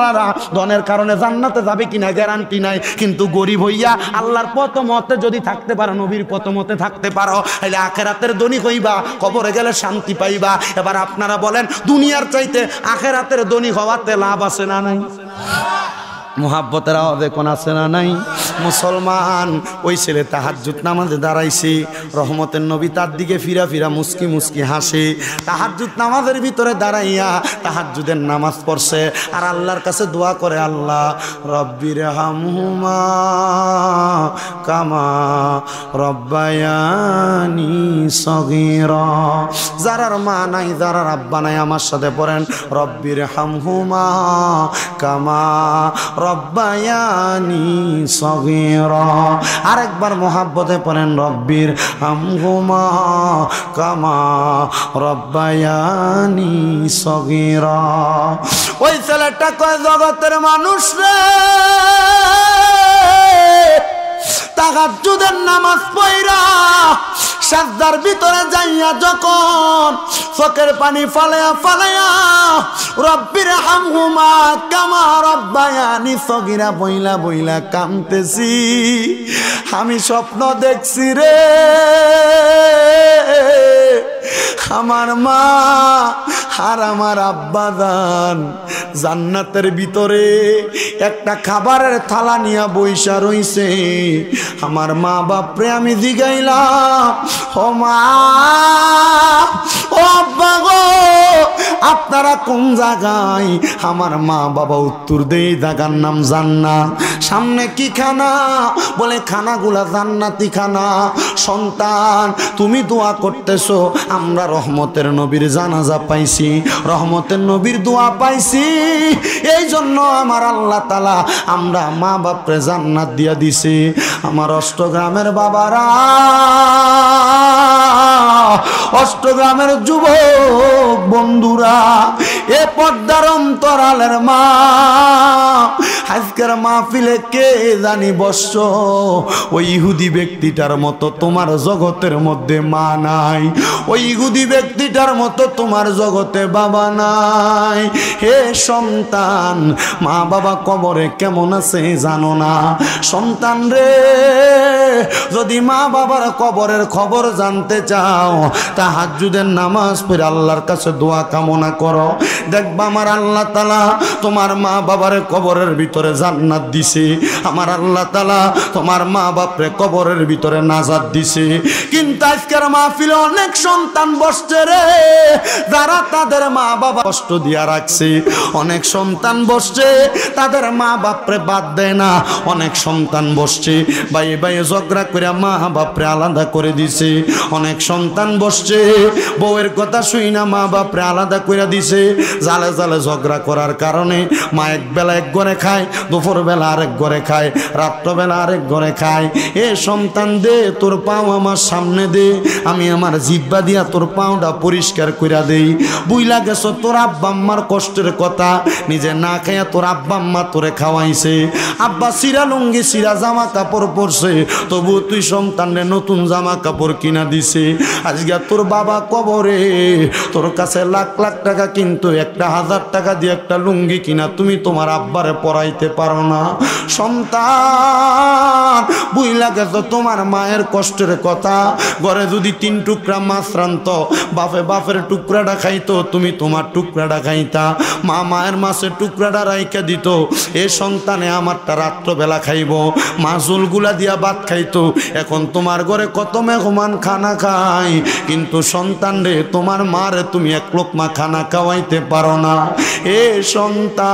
ধনের কারণে জান্নাতে যাবে কিনা গ্যারান্টি নাই, কিন্তু গরিব হইয়া আল্লাহর পথ মতে যদি থাকতে পারো, নবীর পথ মতে থাকতে পারো, তাহলে আখিরাতের ধনী হইবা, কবরে গেলে শান্তি পাইবা। এবার আপনারা বলেন, দুনিয়ার চাইতে আখিরাতের ধনী হওয়াতে লাভ আছে না নাই? মুহাব্বতের আওয়াজে কোন আছে না নাই? মুসলমান, ওই ছেলে তাহাজ্জুদ নামাজে দাঁড়াইছে, রহমতের নবী তার দিকে ফিরা ফিরা মুস্কি মুস্কি হাসে। তাহাজ্জুদ নামাজের ভিতরে দাঁড়াইয়া তাহাজ্জুদের নামাজ পড়ছে আর আল্লাহর কাছে দোয়া করে, আল্লাহ রব্বির হামহুমা কামা রব্বায়ানি সগীরা। যারার মা নাই, যারার আব্বা নাই, আমার সাথে পড়েন, রব্বির হামহুমা কামা রব্বায়ানি সগীরা। আরেকবার মোহাব্বতে পড়েন, রব্বির হামহুমা কামা রব্বায়ানি সগীরা। ওই ছেলেটা কয়, জগতের মানুষ রে, তাহাজ্জুদের নামাজ পড়া সাজদার ভিতরে যাইয়া যখন চোখের পানি ফালায়া ফালায়া রব্বির হামহুমা কামা রব্বায়ানি সগীরা বইলা বইলা কাঁদতেছি, আমি স্বপ্ন দেখছি রে, আমার মা আর আমার আব্বা জান জান্নাতের ভিতরে একটা খাবারের থালা নিয়ে বইসা রইছে। আমার মা বাপরে আমি জিগাইলাম, ও মা ও আব্বা গো, আপনারা কোন জায়গায়? আমার মা বাবা উত্তর দেয়, জায়গার নাম জান্নাত। সামনে কি খানা? বলে খানাগুলা জান্নাতি খানা। সন্তান, তুমি দোয়া করতেছো, আমরা রহমতের নবীর জানাজা পাইছি, রহমতের নবীর দোয়া পাইছি, এই জন্য আমার আল্লাহ তাআলা আমরা মা বাপরে জান্নাত দিয়া দিছে। আমার অষ্টগ্রামের বাবারা, অষ্টগ্রামের যুবক বন্ধুরা, এ পর্দার অন্তরালের মা, আজকের মাহফিলে কে জানি বসছ, ওই ইহুদি ব্যক্তিটার মতো তোমার জগতের মধ্যে মা নাই, ওই ইহুদি ব্যক্তিটার মতো তোমার জগতে বাবা নাই। হে সন্তান, মা বাবা কবরে কেমন আছে জানো না? সন্তান রে, যদি মা বাবার কবরের খবর জানতে চাও, তাহাজ্জুদের নামাজ পড়ে আল্লাহর কাছে দোয়া কামনা করো। দেখবা আমার আল্লাহ তাআলা তোমার মা বাবার কবরের ভিতরে জান্নাত দিছে, আমার আল্লাহ তাআলা তোমার মা বাপরে কবরের ভিতরে নাজাত দিছে। কিন্তু আজকের মাহফিলে অনেক সন্তান বসছে রে, যারা তাদের মা বাবা কষ্ট দিয়া রাখছে। অনেক সন্তান বসছে, তাদের মা বাপরে বাদ দেয় না। অনেক সন্তান বসছে, ভাই ভাই ঝগড়া করে মা বাপরে আলাদা করে দিছে। অনেক সন্তান বসছে, বউয়ের কথা শুই না মা বাপরে আলাদা করে দিছে। জালে জালে ঝগড়া করার কারণে মা এক বেলা এক ঘরে খায়, দুপুর বেলা আরেক ঘরে খায়, রাত্রবেলা আরেক ঘরে খায়। এ সন্তান দে তোর পাও আমার সামনে দে, আমি আমার জিহ্বা দিয়া তোর পাওটা পরিষ্কার কইরা দেই। বুইলা গেছ তোর আব্বা আম্মার কষ্টের কথা, নিজে না খাইয়া তোর আব্বা আম্মা তোরে খাওয়াইছে। আব্বা সিরা লুঙ্গি সিরা জামা কাপড় পরছে, তবু তুই সন্তানরে নতুন জামা কাপড় কিনা দিছে। আজকে তোর বাবা কবরে, তোর কাছে লাখ লাখ টাকা, কিন্তু 1,000 টাকা দিয়ে একটা লুঙ্গি কিনা তুমি তোমার আব্বারে পরাইতে পারো না। সন্তান, বুইলা গেছ তোমার মায়ের কষ্টের কথা। ঘরে যদি 3 টুকরা মাছ রান্ত, বাপে বাপের টুকরাটা খাইতো, তুমি তোমার টুকরাটা খাইতা। মা মায়ের মাছের টুকরাটা রাইখা দিত, এ সন্তানে আমারটা রাত্রবেলা খাইব। মা জুলগুলা দিয়া ভাত খাইতো। এখন তোমার ঘরে কত মেহমান খানা খায়, কিন্তু সন্তান রে তোমার মারে তুমি এক লোকমা খানা খাওয়াইতে পারো না। এ সন্তান,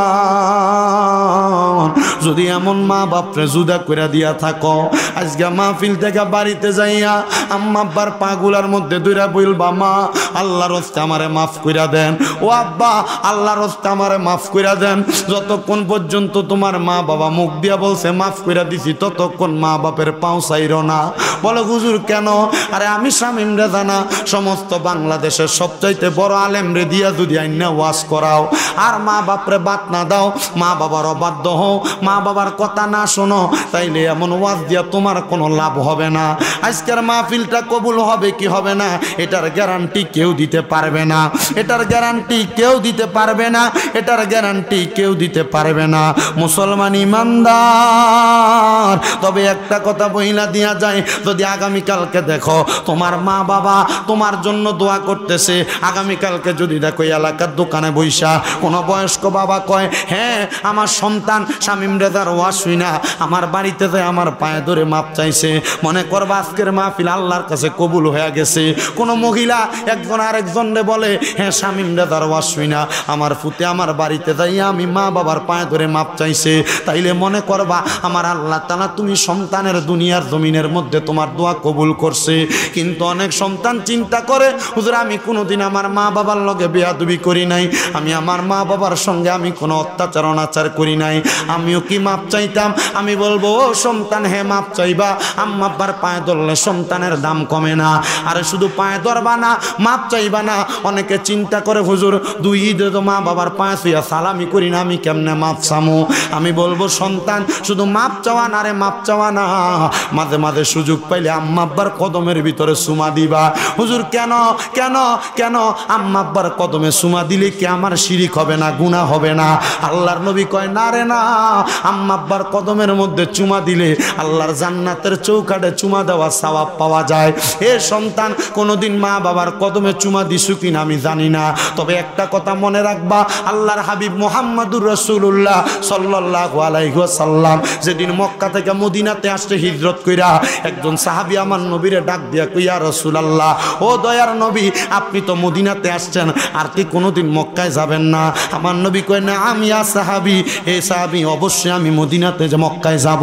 যদি এমন মা বাপরে জুদা করে দিয়া থাকো, আজকে মাহফিল থেকে বাড়িতে যাইয়া আম্মা আব্বার পাগুলার মধ্যে দুইরা বলবা, মা আল্লাহর রাস্তে আমারে মাফ কইরা দেন, ও আব্বা আল্লাহর রাস্তে আমারে মাফ কইরা দেন। যতক্ষণ পর্যন্ত তোমার মা বাবা মুখ দিয়া বলছে মাফ কইরা দিছি, ততক্ষণ মা বাপের পাও চাইরো না। বলে হুজুর কেন? আরে আমি শামীম রেজানা সমস্ত বাংলাদেশের সবচাইতে বড় আলেম রে দিয়া যদি আইনা ওয়াজ করাও, আর মা বাপরে বাত না দাও, মা বাবার অবাধ্য হও, মা বাবার কথা না শোনো, তাইলে এমন ওয়াজ দিয়া তোমার কোনো লাভ হবে না। আজকের মাহফিলটা কবুল হবে কি হবে না, এটার গ্যারান্টি কেউ দিতে পারবে না। এটার গ্যারান্টি কেউ দিতে পারবে না। এটার গ্যারান্টি কেউ দিতে পারবে না। মুসলমান ইমানদার, তবে একটা কথা বইলা দিয়া যায়, যদি আগামীকালকে দেখো তোমার মা বাবা তোমার জন্য দোয়া করতেছে, আগামীকালকে যদি দেখো এলাকার দোকানে বইসা কোনো বয়স্ক বাবা কয়, হ্যাঁ আমার সন্তান শামীম রেজার ওয়াজ শুই না আমার বাড়িতে যায় আমার পায়ে ধরে মাপ চাইছে, মনে করবা আজকের মাহফিল আল্লাহর কাছে কবুল হয়ে গেছে। কোনো মহিলা একজন আরেকজনরে বলে, হ্যাঁ শামীম রেজার ওয়াজ শুই না আমার ফুতে আমার বাড়িতে যাইয়া আমি মা বাবার পায়ে ধরে মাপ চাইছে, তাইলে মনে করবা আমার আল্লাহ তাআলা তুমি সন্তানের দুনিয়ার জমিনের মধ্যে তোমার দোয়া কবুল করছে। কিন্তু অনেক সন্তান চিন্তা করে, হুজুর আমি কোনোদিন আমার মা বাবার লগে বেয়াদবি করি নাই, আমি আমার মা বাবার সঙ্গে আমি কোনো অত্যাচার অনাচার করি নাই, আমিও কি মাপ চাইতাম? আমি বলবো ও সন্তান, হ্যাঁ মাপ চাইবা। আম্মা আব্বার পায়ে ধরলে সন্তানের দাম কমে না। আরে শুধু পায়ে ধরবা না, মাপ চাইবা না। অনেকে চিন্তা করে, হুজুর 2 ঈদে তো মা বাবার পায়ে শুইয়া সালামি করি না, আমি কেমনে মাপ চামো? আমি বলবো সন্তান, শুধু মাপ চাওয়া না রে, মাপ চাওয়া না, মাঝে মাঝে সুযোগ পাইলে আম্মা আব্বার কদমের ভিতরে সুমা দিবা। হুজুর কেন কেন কেন? আম্মা আব্বার কদমে সুমা দিলে কি আমার শিরিক হবে না, গুনাহ হবে না? আল্লাহর নবী কয় না রে না, আম্মা আব্বার কদমের মধ্যে চুমা দিলে আল্লাহর জান্নাতের চৌকাঠে চুমা দেওয়া সওয়াব পাওয়া যায়। এ সন্তান, কোনোদিন মা বাবার কদমে চুমা দিছু কিনা আমি জানি না, তবে একটা কথা মনে রাখবা, আল্লাহর হাবিব মুহাম্মদুর রাসূলুল্লাহ সাল্লাল্লাহু আলাইহি ওয়াসাল্লাম যেদিন মক্কা থেকে মদিনাতে আসতে হিজরত কইরা, একজন সাহাবী আমার নবীরে ডাক দিয়া কই, ইয়া রাসূলুল্লাহ, ও দয়ার নবী আপনি তো মদিনাতে আসছেন, আর কি কোনোদিন মক্কায় যাবেন না? আমার নবী কয় না আমি ইয়া সাহাবী, এই সাহাবী অবশ্যই আমি মদিনাতে যে মক্কায় যাব।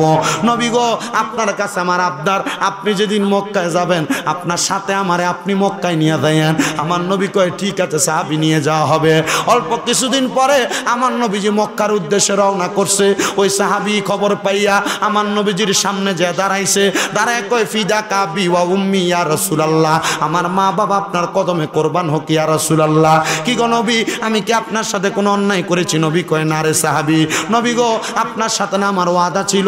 নবী গো আপনার কাছে আমার আবদার, আপনি যেদিন মক্কায় যাবেন আপনার সাথে আমারে আপনি মক্কায় নিয়ে যাইয়েন। আমার নবী কয় ঠিক আছে সাহাবী, নিয়ে যাওয়া হবে। অল্প কিছুদিন পরে আমার নবীজি মক্কার উদ্দেশ্যে রওনা করছে। ওই সাহাবী খবর পাইয়া আমার নবীজির সামনে যে দাঁড়াইছে, দাঁড়ায় কয় ফিদাকা বি ওয়া উম্মি ইয়া রাসূলুল্লাহ, আমার মা বাবা আপনার কদমে কোরবান হোক ইয়া রাসূলুল্লাহ। কি গো নবী, আমি কি আপনার সাথে কোনো অন্যায় করেছি? নবী কয় না রে সাহাবী। নবী নবী গো আপনার সাথে না আমার ওয়াদা ছিল,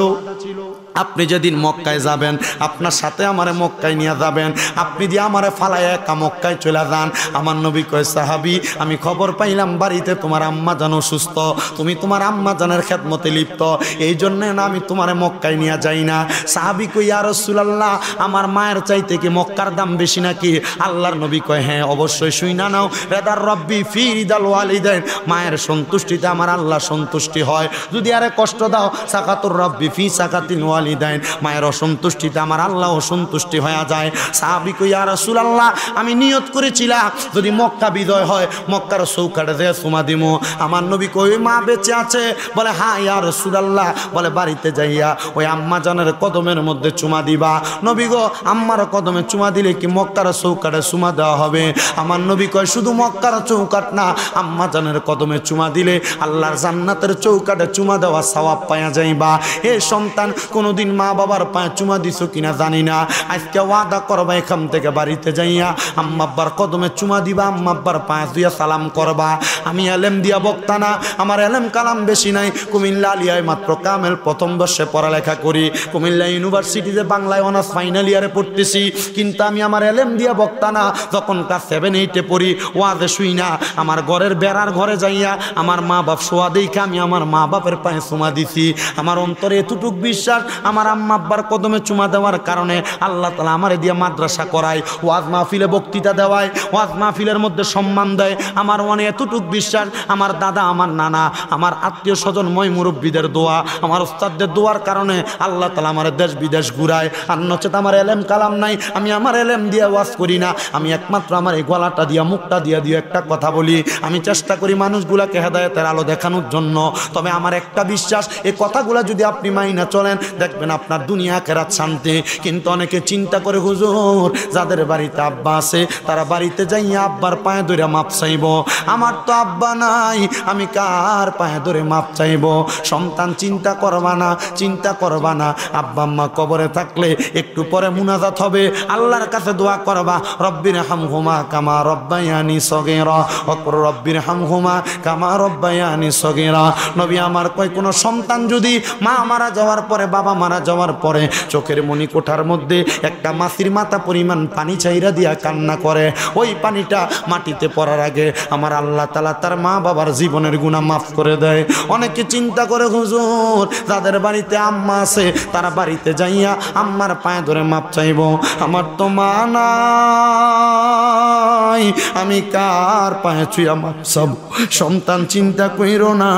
আপনি যেদিন মক্কায় যাবেন আপনার সাথে আমারে মক্কায় নিয়ে যাবেন, আপনি দিয়ে আমারে ফালায় একা মক্কায় চলে যান। আমার নবী কয় সাহাবী আমি খবর পাইলাম বাড়িতে তোমার আম্মা জান অসুস্থ, তুমি তোমার আম্মা জানের খেদমতে লিপ্ত, এই জন্য না আমি তোমারে মক্কায় নিয়ে যাই না। সাহাবী কই ইয়া রাসূলুল্লাহ আমার মায়ের চাইতে কি মক্কার দাম বেশি নাকি? আল্লাহর নবী কয় হ্যাঁ অবশ্যই, শুই না নাও রেদার রব্বি ফি রিদাল ওয়ালিদাইন, মায়ের সন্তুষ্টিতে আমার আল্লাহ সন্তুষ্টি হয়। যদি আরে কষ্ট দাও সাকাতুর রব্বি ফি সাকাতিন ওয়ালিদাইন, মায়ের অসন্তুষ্টিতে আমার আল্লাহ অসন্তুষ্টি হয়ে যায়। সাহাবী কই ইয়া রাসূলুল্লাহ আমি নিয়ত করেছিলাম যদি মক্কা বিজয় হয় মক্কার চৌকাঠে যে চুমা দিমু। আমার নবী কই মা বেঁচে আছে? বলে হ্যাঁ ইয়া রাসূলুল্লাহ। বলে বাড়িতে যাইয়া ওই আম্মা জানের কদমের মধ্যে চুমা দিবা। নবী গো আম্মার কদমে চুমা দিলে কি মক্কার চৌকাঠে চুমা দেওয়া হবে? আমার নবী কয় শুধু মক্কার চৌকাঠ না, আম্মা জানের কদমে চুমা দিলে আল্লাহর জান্নাতের চৌকাঠে চুমা দেওয়া সওয়াব পাওয়া যাইবা। হে সন্তান কোনোদিন মা বাবার পায়ে চুমা দিছো কিনা জানি না, আজকে ওয়াদা করবা এখান থেকে বাড়িতে যাইয়া আম্মা আব্বার কদমে চুমা দিবা, আম্মা আব্বার পায়ে দিয়া সালাম করবা। আমি এলেম দিয়া বক্তা না, আমার এলেম কালাম বেশি নাই, কুমিল্লা আলিয়ায় মাত্র কামেল প্রথম বর্ষে পড়ালেখা করি, কুমিল্লা ইউনিভার্সিটিতে বাংলায় অনার্স ফাইনাল ইয়ারে পড়তেছি, কিন্তু আমি আমার এলেম দিয়া বক্তা না। যখন ক্লাস 7-8 পড়ি ওয়াজে শুই না, আমার ঘরের বেড়ার ঘরে যাইয়া আমার মা বাপ শোয়া দেখে আমি আমার মা বাপের পায়ে চুমা দিছি। আমার অন্তরে এতটুক বিশ্বাস আমার আম্মা আব্বার কদমে চুমা দেওয়ার কারণে আল্লাহ তাআলা আমারে দিয়ে মাদ্রাসা করায়, ওয়াজ মাহফিলে বক্তৃতা দেওয়ায়, ওয়াজ মাহফিলের মধ্যে সম্মান দেয়। আমার মনে এতটুক বিশ্বাস আমার দাদা আমার নানা আমার আত্মীয় স্বজন মই মুরব্বীদের দোয়া আমার উস্তাদদের দোয়ার কারণে আল্লাহ তাআলা আমার দেশ বিদেশ ঘুরায়। আর নচেত আমার এলেম কালাম নাই, আমি আমার এলেম দিয়ে ওয়াজ করি না, আমি একমাত্র আমার এই গলাটা দিয়া মুখটা দিয়া দিয়ে একটা কথা বলি। আমি চেষ্টা করি মানুষগুলাকে হেদায়েতের আলো দেখানোর জন্য। তবে আমার একটা বিশ্বাস এই কথাগুলো যদি আপনি মাইনা চলেন দেখবেন আপনার দুনিয়া আখিরাত শান্তি। কিন্তু অনেকে চিন্তা করে হুজুর যাদের বাড়িতে আব্বা আছে তারা বাড়িতে যাইয়া আব্বার পায়ে ধরে মাপ চাইব, আমার তো আব্বা নাই আমি কার পায়ে ধরে মাপ চাইব? সন্তান চিন্তা করবা না, চিন্তা করবা না, আব্বা আম্মা কবরে থাকলে একটু পরে মুনাজাত হবে, আল্লাহর কাছে দোয়া করবা রব্বির হামহুমা কামা রব্বায়ানি সগীরা ওয়াকুর রব্বির হামহুমা কামা রব্বায়ানি সগীরা। নবী আমার কয় কোন সন্তান যদি মা মারা যাওয়ার পরে বাবা মারা যাওয়ার পরে চোখের মনি কোঠার মধ্যে একটা মাছির মাথা পরিমাণ পানি চাইরা দিয়া কান্না করে, ওই পানিটা মাটিতে পড়ার আগে আমার আল্লাহ তাআলা তার মা বাবার জীবনের গুনাহ মাফ করে দেয়। অনেকে চিন্তা করে হুজুর যাদের বাড়িতে আম্মা আছে তারা বাড়িতে যাইয়া আম্মার পায়ে ধরে মাপ চাইব, আমার তো মা নাই আমি কার পায়ে ছুঁয়া মাপ চাব? সন্তান চিন্তা কইরো না,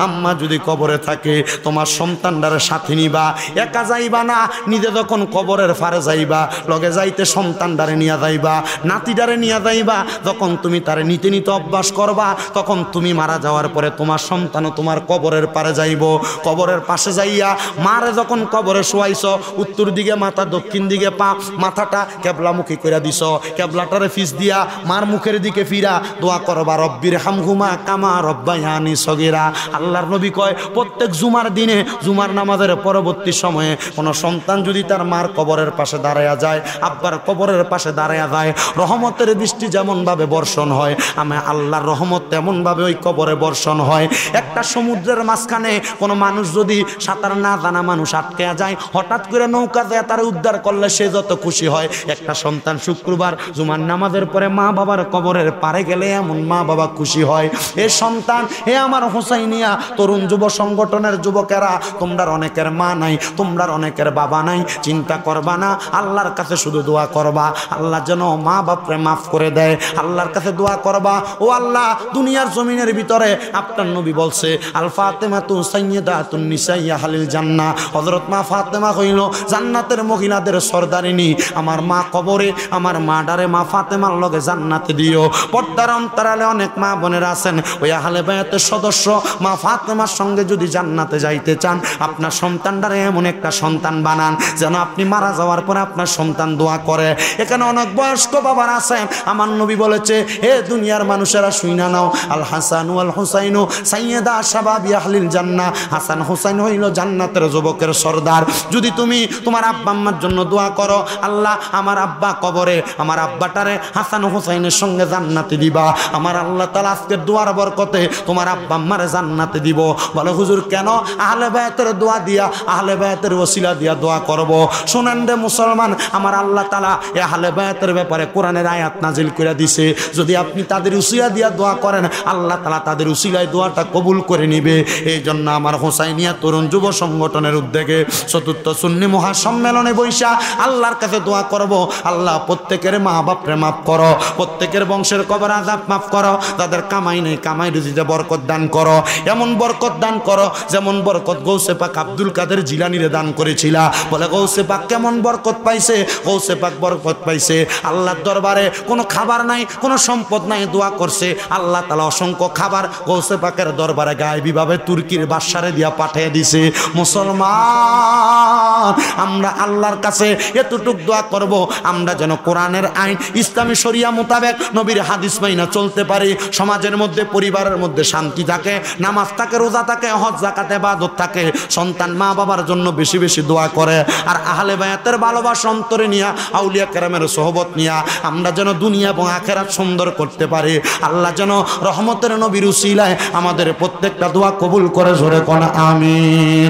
আম্মা যদি কবরে থাকে তোমার সন্তানটারে সাথে নিবা, একা যাইবা না, নিজে যখন কবরের ফারে যাইবা লগে যাইতে সন্তানটারে নিয়ে যাইবা, নাতিটারে নিয়ে যাইবা। যখন তুমি তারে নিতে নিতে অভ্যাস করবা তখন তুমি মারা যাওয়ার পরে তোমার সন্তানও তোমার কবরের পারে যাইব। কবরের পাশে যাইয়া মারে যখন কবরে শোয়াইছ উত্তর দিকে মাথা দক্ষিণ দিকে পা, মাথাটা কেবলামুখী করে দিছ, কেবলাটারে ফিস দিয়া মার মুখের দিকে ফিরা দোয়া করবা রব্বির হামহুমা কামা রব্বায়ানি সগীরা। আল্লাহর নবী কয় প্রত্যেক জুমার দিনে জুমার নামাজের পরবর্তী সময়ে কোনো সন্তান যদি তার মার কবরের পাশে দাঁড়ায়া যায় আব্বার কবরের পাশে দাঁড়ায়া যায় রহমতের বৃষ্টি যেমনভাবে বর্ষণ হয় আমি আল্লাহর রহমত তেমনভাবে ওই কবরে বর্ষণ হয়। একটা সমুদ্রের মাঝখানে কোনো মানুষ যদি সাঁতার না জানা মানুষ আটকে যায় হঠাৎ করে নৌকা যায় তারা উদ্ধার করলে সে যত খুশি হয়। একটা সন্তান শুক্রবার জুমার নামাজের পরে মা বাবার কবরের পারে গেলে এমন মা বাবা খুশি হয়। এ সন্তান হে আমার হোসাইনিয়া তরুণ যুব সংগঠনের যুবকেরা তোমরা অনেকের মা নাই, তোমরা অনেকের বাবা নাই, চিন্তা করবা না, আল্লাহর কাছে শুধু দোয়া করবা আল্লাহ যেন মা বাপরে মাফ করে দেয়। আল্লাহর কাছে দোয়া করবা ও আল্লাহ দুনিয়ার জমিনের ভিতরে আপনার নবী বলছে আল ফাতেমাতু সাইয়্যিদাতুন নিসাইয়া হালিল জান্নাহ, হযরত মা ফাতেমা হইল জান্নাতের মহিলাদের সরদারিনী। আমার মা কবরে আমার মা ডারে মা ফাতেমার লগে জান্নাতে দিও। পর্দার অন্তরালে অনেক মা বোনেরা আছেন ওই আহলে বায়াতের সদস্য মা ফাতেমার সঙ্গে যদি জান্নাতে যাইতে চান আপনার সন্তানটারে আমারে এমন একটা সন্তান বানান যেন আপনি মারা যাওয়ার পরে আপনার সন্তান দোয়া করে। এখানে অনেক বয়স্ক বাবার আছেন, আমার নবী বলেছে হে দুনিয়ার মানুষেরা শুইনা নাও, আল হাসান ওয়াল হুসাইনু সাইয়্যিদা শাবাবি আহলিল জান্নাহ, হাসান হুসাইন হইল জান্নাতের যুবকের সর্দার। যদি তুমি তোমার আব্বা আম্মার জন্য দোয়া করো, আল্লাহ আমার আব্বা কবরে আমার আব্বাটারে হাসান হুসাইনের সঙ্গে জান্নাতে দিবা, আমার আল্লাহ তাআলা আজকের দোয়ার বরকতে তোমার আব্বা আম্মারে জান্নাতে দিব। বলে হুজুর কেন? আহলে বায়তের দোয়া দিয়া, আহলে বায়তের ওসিলা দিয়া দোয়া করব। শুনেন রে মুসলমান, আমার আল্লাহ তাআলা এই আহলে বায়তের ব্যাপারে কোরআনের আয়াত নাজিল করে দিছে, যদি আপনি তাদের উসিলা দিয়া দোয়া করেন আল্লাহ তাআলা তাদের উসিলায় দোয়াটা কবুল করে নিবে। এই জন্য আমার হোসাইনিয়া তরুণ যুব সংগঠনের উদ্যোগে চতুর্থ সুন্নি মহাসম্মেলনে বৈশা আল্লাহর কাছে দোয়া করব, আল্লাহ প্রত্যেকের মা বাপরে মাফ করো, প্রত্যেকের বংশের কবর আযাব মাফ করো, তাদের কামাই নেই কামাই রুজিতে বরকত দান করো, এমন বরকত দান করো যেমন বরকত গৌসে পাক আব্দুল কাদের জিলানীরে দান করেছিলা। বলে গৌসে পাক কেমন বরকত পাইছে? গৌসে পাক বরকত পাইছে আল্লাহর দরবারে কোনো খাবার নাই, কোনো সম্পদ নাই, দোয়া করছে আল্লাহ তাআলা অসংখ্য খাবার গৌসে পাকের দরবারে গায়েবীভাবে তুর্কির বাদশারে দিয়া পাঠিয়ে দিছে। মুসলমান, আমরা আল্লাহর কাছে এতটুক দোয়া করব, আমরা যেন কোরআনের আইন ইসলামী শরিয়া মোতাবেক নবীর হাদিস মাইনা চলতে পারি, সমাজের মধ্যে পরিবারের মধ্যে শান্তি থাকে, নামাজ থাকে, রোজা থাকে, হজ যাকাত ইবাদত থাকে, সন্তান মা বাবার জন্য বেশি বেশি দোয়া করে, আর আহলে বায়াতের ভালোবাসা অন্তরে নিয়া আউলিয়া কেরামের সোহবত নিয়া আমরা যেন দুনিয়া এবং আখিরাত সুন্দর করতে পারি। আল্লাহ যেন রহমতের নবীর উসিলায় আমাদের প্রত্যেকটা দোয়া কবুল করে, জোরে কোন আমিন।